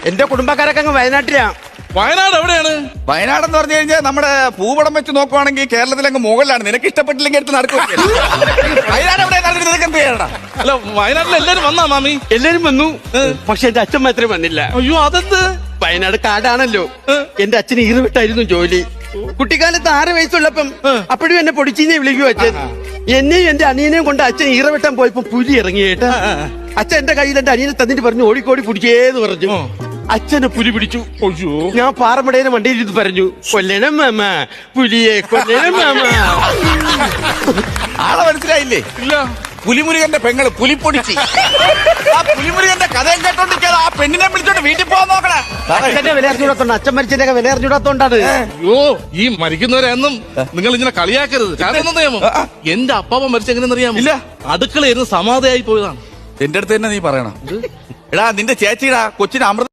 എന്റെ കുടുംബക്കാരൊക്കെ അങ്ങ് വയനാട്ടിലാ. വയനാട് എവിടെയാണ്? വയനാട് എന്ന് പറഞ്ഞു കഴിഞ്ഞാൽ നമ്മുടെ ഭൂപടം വെച്ച് നോക്കുവാണെങ്കിൽ കേരളത്തിലങ്ങ് മുകളിലാണ്. നിനക്ക് ഇഷ്ടപ്പെട്ടില്ലെങ്കിൽ എടുത്ത് നടക്കുക. വയനാട് എവിടെ നിനക്ക് എന്ത് ചെയ്യണം? അല്ല, വയനാട്ടിൽ എല്ലാരും വന്നാ മാമി? എല്ലാരും വന്നു, പക്ഷെ എന്റെ അച്ഛൻ മാത്രമേ വന്നില്ല. അയ്യോ, അതെന്ത്? വയനാട് കാടാണല്ലോ. എന്റെ അച്ഛന് ഈറുവിട്ടായിരുന്നു ജോലി. കുട്ടിക്കാലത്ത് 6 വയസ്സുള്ളപ്പം അപ്പോഴും എന്നെ പൊടിച്ചീനെ വിളിക്കും അച്ഛൻ. എന്നെയും എന്റെ അനിയനെയും കൊണ്ട് അച്ഛൻ ഈറവെട്ടാൻ പോയപ്പോ പുലി ഇറങ്ങിയേട്ടാ. അച്ഛൻ എന്റെ കയ്യിൽ എന്റെ അനിയനെ തന്നിട്ട് പറഞ്ഞു ഓടിക്കോടി പിടിച്ചേന്ന് പറഞ്ഞു. അച്ഛനെ പുലി പിടിച്ചു. ഞാൻ പാറമടേനെ വണ്ടിയിൽ ഇരുന്ന് പറഞ്ഞു, കൊല്ലണം മാമ, പുലിയെ കൊല്ലണം മാമ. ആളെ മനസ്സിലായില്ലേ? ഇല്ല. പുലിമുരുകന്റെ പെങ്ങള് പുലിപ്പൊടിച്ച്. ആ പുലിമുരുകന്റെ കഥയും കേട്ടോണ്ടിരിക്കാതെ ആ പെണ്ണിനെ വിളിച്ചോണ്ട് വീട്ടിൽ പോകാൻ നോക്കണേ. അച്ഛന്റെ വില അറിഞ്ഞൂടാത്തോണ്ട്, അച്ഛൻ മരിച്ചതിന്റെ വില അറിഞ്ഞൂടാത്തോണ്ടാണ്. അയ്യോ, ഈ മരിക്കുന്നവരെന്നും നിങ്ങൾ ഇങ്ങനെ കളിയാക്കരുത്. കാരണം നിയമം, എന്റെ അപ്പാപ്പ മരിച്ചെങ്ങനെയെന്നറിയാമോ? ഇല്ല. അടുക്കളയിരുന്ന് സമാധിയായി പോയതാണ്. എന്റെ അടുത്ത് തന്നെ നീ പറയണം. എടാ, നിന്റെ ചേച്ചിടാ കൊച്ചിന് അമൃത